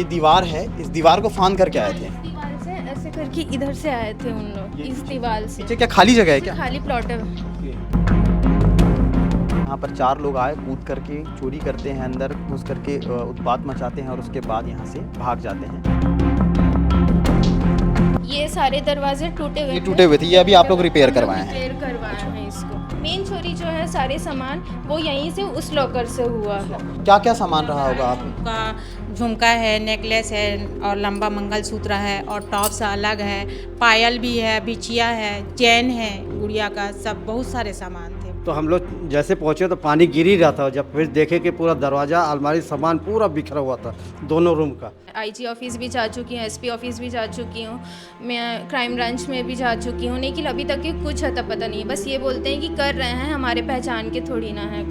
दीवार है, इस दीवार को फांद करके आए थे। इस दीवार से ऐसे करके इधर से आए थे उन लोग, इस दीवार से। पीछे क्या खाली जगह है क्या? खाली प्लॉट है। यहाँ पर 4 लोग आए, कूद करके चोरी करते हैं, अंदर घुस करके उत्पात मचाते हैं और उसके बाद यहाँ से भाग जाते हैं। ये सारे दरवाजे टूटे हुए ये टूटे हुए थे, ये अभी आप लोग रिपेयर करवाए हैं? रिपेयर करवाए हैं इसको। मेन चोरी जो है सारे सामान वो यहीं से उस लॉकर से हुआ है। क्या क्या सामान रहा होगा आप? का झुमका है, नेकलेस है और लंबा मंगलसूत्र है और टॉप्स अलग है, पायल भी है, बिछिया है, चैन है, गुड़िया का, सब बहुत सारे सामान थे। तो हम लोग जैसे पहुंचे तो पानी गिर ही रहा था। जब फिर देखे कि पूरा दरवाज़ा, अलमारी, सामान पूरा बिखरा हुआ था दोनों रूम का। आईजी ऑफिस भी जा चुकी हूँ, एसपी ऑफिस भी जा चुकी हूँ, मैं क्राइम ब्रांच में भी जा चुकी हूँ, लेकिन अभी तक के कुछ अता पता नहीं है। बस ये बोलते हैं कि कर रहे हैं, हमारे पहचान के थोड़ी ना है।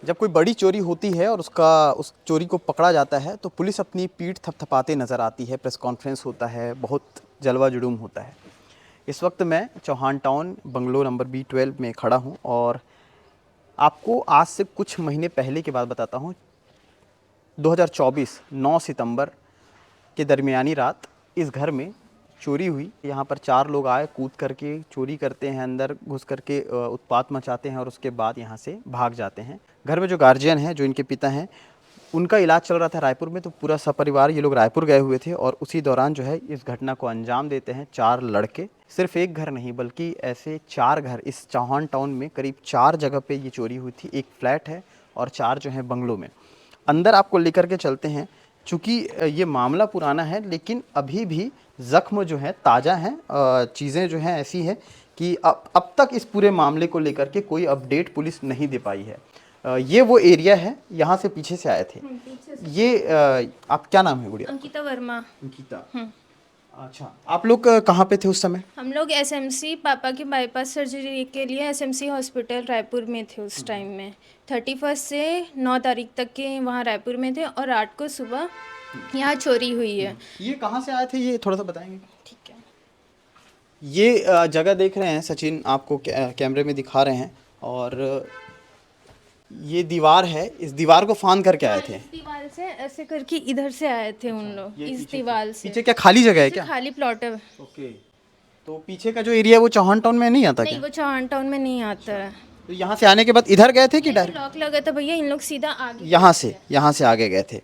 जब कोई बड़ी चोरी होती है और उस चोरी को पकड़ा जाता है तो पुलिस अपनी पीठ थपथपाते नज़र आती है, प्रेस कॉन्फ्रेंस होता है, बहुत जलवा जुलूम होता है। इस वक्त मैं Chauhan town bungalow number B12 में खड़ा हूँ और आपको आज से कुछ महीने पहले की बात बताता हूँ। 2024 9 सितंबर के दरमियानी रात इस घर में चोरी हुई। यहाँ पर 4 लोग आए, कूद करके चोरी करते हैं, अंदर घुस करके उत्पात मचाते हैं और उसके बाद यहाँ से भाग जाते हैं। घर में जो गार्जियन हैं, जो इनके पिता हैं, उनका इलाज चल रहा था रायपुर में, तो पूरा सपरिवार ये लोग रायपुर गए हुए थे और उसी दौरान जो है इस घटना को अंजाम देते हैं 4 लड़के। सिर्फ एक घर नहीं बल्कि ऐसे 4 घर इस चौहान टाउन में करीब 4 जगह पे ये चोरी हुई थी। एक फ्लैट है और 4 जो है बंगलों में। अंदर आपको लेकर के चलते हैं। चूँकि ये मामला पुराना है लेकिन अभी भी ज़ख्म जो है ताज़ा हैं। चीज़ें जो हैं ऐसी है कि अब तक इस पूरे मामले को लेकर के कोई अपडेट पुलिस नहीं दे पाई है। ये वो एरिया है, यहाँ से पीछे से आए थे ये। आप क्या नाम है गुड़िया? अंकिता वर्मा। अंकिता। अच्छा, आप लोग कहाँ पे थे उस समय? हम लोग एसएमसी पापा की बाईपास सर्जरी के लिए एसएमसी हॉस्पिटल रायपुर में थे उस टाइम में। 31 से 9 तारीख तक के वहाँ रायपुर में थे और 8 को सुबह यहाँ चोरी हुई है। ये कहाँ से आए थे, ये थोड़ा सा बताएंगे? ठीक है। ये जगह देख रहे हैं सचिन, आपको कैमरे में दिखा रहे हैं, और ये दीवार है, इस दीवार को फांद करके आए थे। इस दीवार से ऐसे करके इधर से आए थे उन लोग, इस दीवार से। पीछे क्या खाली जगह है क्या? खाली प्लॉट है। ओके, तो पीछे का जो एरिया है वो चौहान टाउन में नहीं आता नहीं, क्या? वो चौहान टाउन में नहीं आता है। तो यहाँ से आने के बाद इधर गए थे कि डायरेक्ट? लॉक लगा था भैया, इन लोग सीधा आगे। यहाँ से आगे गए थे।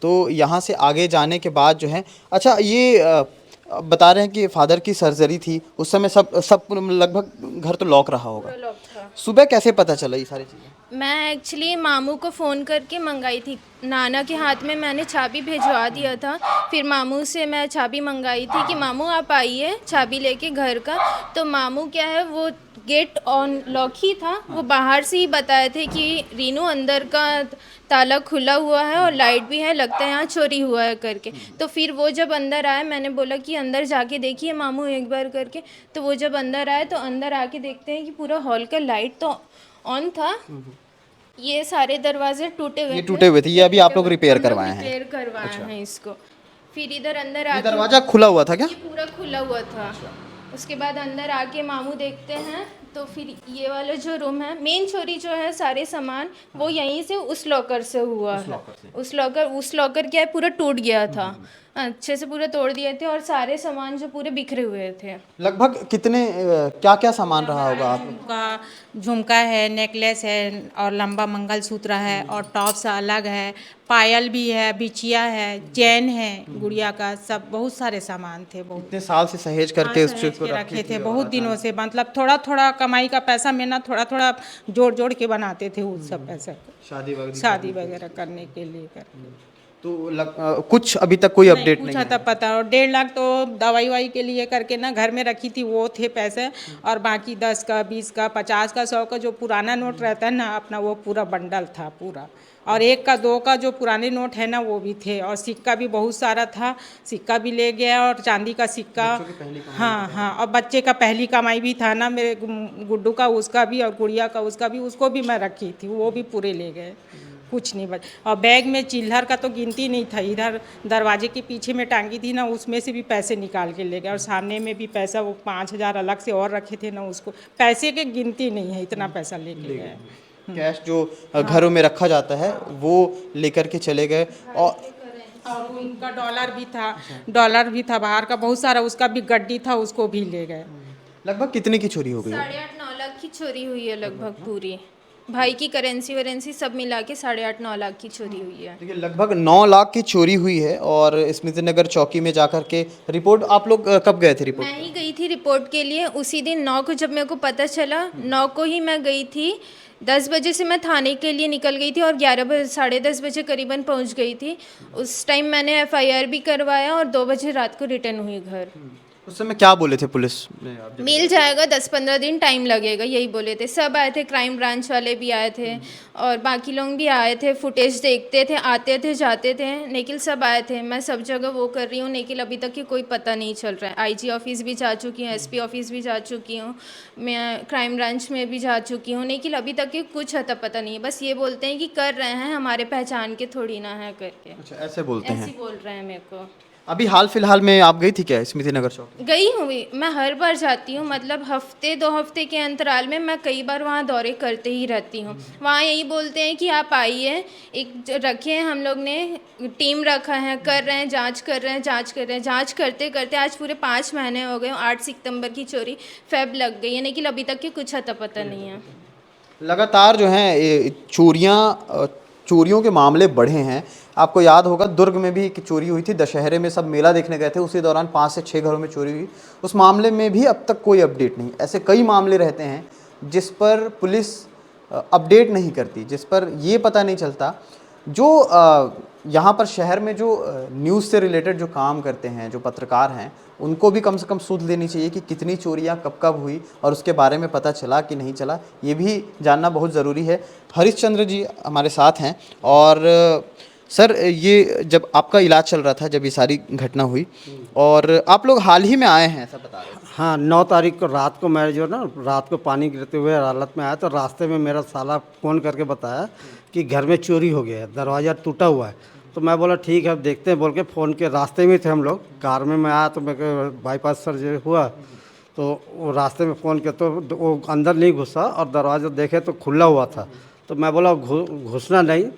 तो यहाँ से आगे जाने के बाद जो है, अच्छा ये बता रहे हैं कि फादर की सर्जरी थी उस समय, सब लगभग घर तो लॉक रहा होगा। लॉक था। सुबह कैसे पता चला ये सारी चीज़ें? मैं एक्चुअली मामू को फ़ोन करके मंगाई थी, नाना के हाथ में मैंने चाबी भिजवा दिया था। फिर मामू से मैं चाबी मंगाई थी कि मामू आप आइए चाबी लेके घर का। तो मामू क्या है, वो गेट ऑन लॉक ही था, वो बाहर से ही बताए थे कि रीनू अंदर का ताला खुला हुआ है और लाइट भी है, लगता है यहाँ चोरी हुआ है करके। तो फिर वो जब अंदर आए, मैंने बोला कि अंदर जाके देखिए मामू एक बार करके। तो वो जब अंदर आए तो अंदर आके देखते हैं कि पूरा हॉल का लाइट तो ऑन था। ये सारे दरवाजे टूटे हुए थे, ये अभी आप लोग रिपेयर करवाए हैं? रिपेयर करवाए हैं इसको। फिर इधर अंदर ये आके दरवाजा खुला हुआ था क्या? ये पूरा खुला हुआ था। उसके बाद अंदर आके मामू देखते हैं तो फिर ये वाला जो रूम है, मेन चोरी जो है सारे सामान वो यहीं से उस लॉकर से हुआ है। उस लॉकर क्या है, पूरा टूट गया था, अच्छे से पूरा तोड़ दिए थे और सारे सामान जो पूरे बिखरे हुए थे। लगभग कितने क्या क्या सामान रहा होगा आप? का झुमका है, नेकलेस है और लंबा मंगलसूत्र है और टॉप्स अलग है, पायल भी है, बिछिया है, चैन है, गुड़िया का, सब बहुत सारे सामान थे। बहुत इतने साल से सहेज करके उस चीज़ को रखे थे, बहुत दिनों से, मतलब थोड़ा थोड़ा कमाई का पैसा मेहनत थोड़ा थोड़ा जोड़ जोड़ के बनाते थे उस सब पैसा, शादी वगैरह करने के लिए करके। तो कुछ अभी तक कोई अपडेट नहीं पूछा है? था पता, और 1.5 लाख तो दवाई वाई के लिए करके ना घर में रखी थी, वो थे पैसे। और बाकी 10 का, 20 का, 50 का, 100 का जो पुराना नोट रहता है ना अपना, वो पूरा बंडल था पूरा। और 1 का, 2 का जो पुराने नोट है ना वो भी थे, और सिक्का भी बहुत सारा था, सिक्का भी ले गया, और चांदी का सिक्का। हाँ हाँ, और बच्चे का पहली कमाई भी था ना मेरे गुड्डू का, उसका भी, और गुड़िया का उसका भी, उसको भी मैं रखी थी, वो भी पूरे ले गए, कुछ नहीं बच। और बैग में चिल्लर का तो गिनती नहीं था, इधर दरवाजे के पीछे में टांगी थी ना, उसमें से भी पैसे निकाल के ले गए, और सामने में भी पैसा, वो 5,000 अलग से और रखे थे ना, उसको पैसे की गिनती नहीं है, इतना पैसा लेके गए। कैश जो घरों में रखा जाता है वो लेकर के चले गए। और उनका डॉलर भी था बाहर का बहुत सारा, उसका भी गड्डी था, उसको भी ले गए। लगभग कितने की चोरी हो गई है? 8.5-9 लाख की चोरी हुई है लगभग पूरी। भाई की करेंसी वरेंसी सब मिला के 8.5-9 लाख की चोरी हुई है। देखिए लगभग 9 लाख की चोरी हुई है। और स्मृति नगर चौकी में जाकर के रिपोर्ट, आप लोग कब गए थे रिपोर्ट? मैं ही गई थी रिपोर्ट के लिए उसी दिन 9 को, जब मेरे को पता चला 9 को ही मैं गई थी। 10 बजे से मैं थाने के लिए निकल गई थी और 11 बजे 10:30 बजे करीबन पहुंच गई थी। उस टाइम मैंने FIR भी करवाया और 2 बजे रात को रिटर्न हुई घर। उस समय क्या बोले थे पुलिस ने? आप मिल जाएगा, 10-15 दिन टाइम लगेगा, यही बोले थे। सब आए थे, क्राइम ब्रांच वाले भी आए थे और बाकी लोग भी आए थे, फुटेज देखते थे, आते थे जाते थे, लेकिन सब आए थे। मैं सब जगह वो कर रही हूँ, लेकिन अभी तक की कोई पता नहीं चल रहा है। IG ऑफिस भी जा चुकी हूँ, SP ऑफिस भी जा चुकी हूँ, मैं क्राइम ब्रांच में भी जा चुकी हूँ, लेकिन अभी तक की कुछ अता पता नहीं है। बस ये बोलते हैं कि कर रहे हैं, हमारे पहचान के थोड़ी ना है करके, अच्छा ऐसे बोलते ऐसे हैं। बोल रहे हैं मेरे को। अभी हाल फिलहाल में आप गई थी क्या स्मृति नगर चौकी? गई हूँ, मैं हर बार जाती हूँ, मतलब हफ्ते 2 हफ्ते के अंतराल में मैं कई बार वहाँ दौरे करते ही रहती हूँ। वहाँ यही बोलते हैं कि आप आइए, एक रखे हैं हम लोग ने, टीम रखा है, कर रहे हैं, जांच कर रहे हैं, जांच करते करते आज पूरे 5 महीने हो गए। 8 सितंबर की चोरी फेब लग गई है, लेकिन अभी तक की कुछ अता पता नहीं है। लगातार जो है चोरियों के मामले बढ़े हैं। आपको याद होगा दुर्ग में भी एक चोरी हुई थी, दशहरे में सब मेला देखने गए थे, उसी दौरान 5 से 6 घरों में चोरी हुई। उस मामले में भी अब तक कोई अपडेट नहीं। ऐसे कई मामले रहते हैं जिस पर पुलिस अपडेट नहीं करती, जिस पर ये पता नहीं चलता। जो यहाँ पर शहर में जो न्यूज़ से रिलेटेड जो काम करते हैं, जो पत्रकार हैं, उनको भी कम से कम सूद लेनी चाहिए कि कितनी चोरियाँ कब कब हुई और उसके बारे में पता चला कि नहीं चला, ये भी जानना बहुत ज़रूरी है। हरिश्चंद्र जी हमारे साथ हैं। और सर, ये जब आपका इलाज चल रहा था, जब ये सारी घटना हुई और आप लोग हाल ही में आए हैं ऐसा बता रहे थे? हाँ, 9 तारीख को रात को मैं जो ना रात को पानी गिरते हुए हालत में आया, तो रास्ते में मेरा साला फ़ोन करके बताया कि घर में चोरी हो गया है, दरवाज़ा टूटा हुआ है। तो मैं बोला ठीक है अब देखते हैं बोल के फ़ोन के रास्ते में थे हम लोग, कार में मैं आया तो मेरे बाईपास सर्जरी हुआ, तो वो रास्ते में फ़ोन किया तो वो अंदर नहीं घुसा और दरवाज़ा देखे तो खुला हुआ था। तो मैं बोला घुसना नहीं।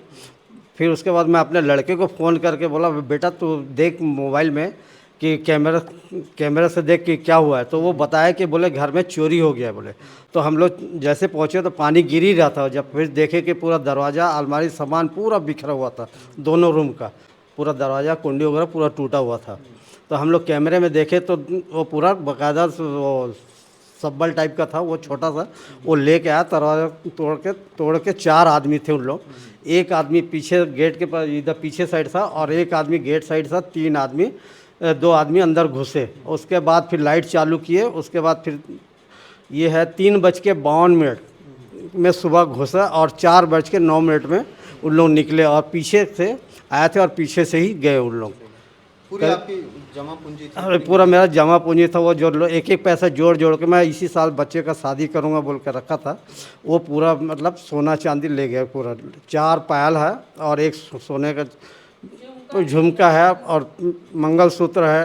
फिर उसके बाद मैं अपने लड़के को फ़ोन करके बोला बेटा तू देख मोबाइल में कि कैमरा से देख कि क्या हुआ है। तो वो बताया कि बोले घर में चोरी हो गया है बोले। तो हम लोग जैसे पहुँचे तो पानी गिर ही रहा था। जब फिर देखे कि पूरा दरवाज़ा, अलमारी, सामान पूरा बिखरा हुआ था, दोनों रूम का पूरा दरवाज़ा, कुंडी वगैरह पूरा टूटा हुआ था। तो हम लोग कैमरे में देखे तो वो पूरा बाकायदा वो सब्बल टाइप का था, वो छोटा सा, वो लेके आया, दरवाज़ा तोड़ के 4 आदमी थे उन लोग। एक आदमी पीछे गेट के पास इधर पीछे साइड था और एक आदमी गेट साइड था। 2 आदमी अंदर घुसे। उसके बाद फिर लाइट चालू किए। उसके बाद फिर ये है 3:52 में सुबह घुसा और 4:09 में उन लोग निकले और पीछे से आए थे और पीछे से ही गए उन लोग। पूरी आपकी जमा पूंजी थी? अरे पूरा मेरा जमा पूंजी था, वो जो एक एक पैसा जोड़ के मैं इसी साल बच्चे का शादी करूंगा बोल कर रखा था, वो पूरा मतलब सोना चांदी ले गया पूरा। 4 पायल है और एक सोने का झुमका है और मंगलसूत्र है,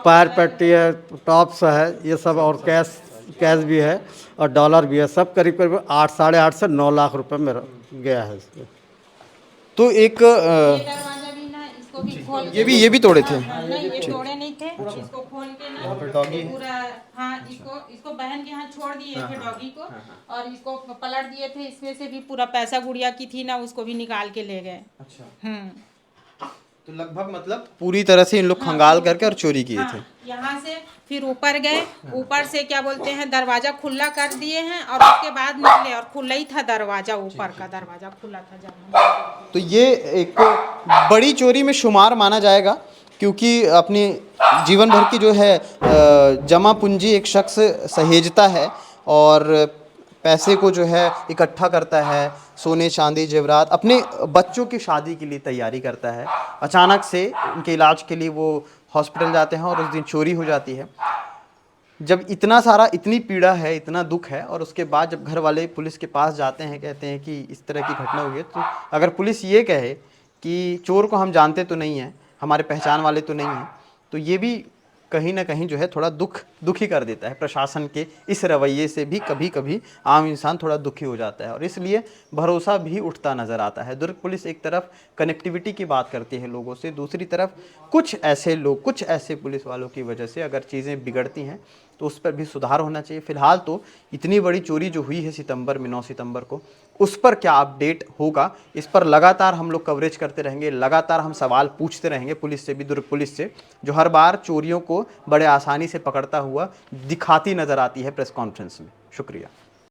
पैर पट्टी है, टॉप्स है, ये सब, और कैश भी है और डॉलर भी है। सब करीब 8, 8.5 से 9 लाख रुपए मेरा गया है इसमें। तो एक दरवाजा भी ना इसको भी खोल ये भी तोड़े थे? नहीं, ये तोड़े नहीं थे, इसको खोल के ना पूरा, हाँ, इसको बहन के यहाँ छोड़ दिए थे डॉगी को, और इसको पलट दिए थे। इसमें से भी पूरा पैसा गुड़िया की थी ना, उसको भी निकाल के ले गए। अच्छा। तो लगभग मतलब पूरी तरह से इन लोग खंगाल करके और चोरी किए थे। यहाँ से फिर ऊपर गए, ऊपर से क्या बोलते हैं दरवाजा खुला कर दिए हैं और उसके बाद निकले और खुला ही था दरवाजा, ऊपर का दरवाजा खुला था जब। तो ये एक बड़ी चोरी में शुमार माना जाएगा, क्योंकि अपनी जीवन भर की जो है जमा पूंजी एक शख्स सहेजता है और पैसे को जो है इकट्ठा करता है, सोने चांदी जेवरात, अपने बच्चों की शादी के लिए तैयारी करता है। अचानक से उनके इलाज के लिए वो हॉस्पिटल जाते हैं और उस दिन चोरी हो जाती है। जब इतनी पीड़ा है, इतना दुख है, और उसके बाद जब घर वाले पुलिस के पास जाते हैं, कहते हैं कि इस तरह की घटना हुई है, तो अगर पुलिस ये कहे कि चोर को हम जानते तो नहीं हैं, हमारे पहचान वाले तो नहीं हैं, तो ये भी कहीं ना कहीं जो है थोड़ा दुखी कर देता है। प्रशासन के इस रवैये से भी कभी कभी आम इंसान थोड़ा दुखी हो जाता है और इसलिए भरोसा भी उठता नज़र आता है। दुर्ग पुलिस एक तरफ कनेक्टिविटी की बात करती है लोगों से, दूसरी तरफ कुछ ऐसे पुलिस वालों की वजह से अगर चीज़ें बिगड़ती हैं तो उस पर भी सुधार होना चाहिए। फिलहाल तो इतनी बड़ी चोरी जो हुई है सितंबर में 9 सितंबर को, उस पर क्या अपडेट होगा, इस पर लगातार हम लोग कवरेज करते रहेंगे, लगातार हम सवाल पूछते रहेंगे पुलिस से भी, दुर्ग पुलिस से, जो हर बार चोरियों को बड़े आसानी से पकड़ता हुआ दिखाती नज़र आती है प्रेस कॉन्फ्रेंस में। शुक्रिया।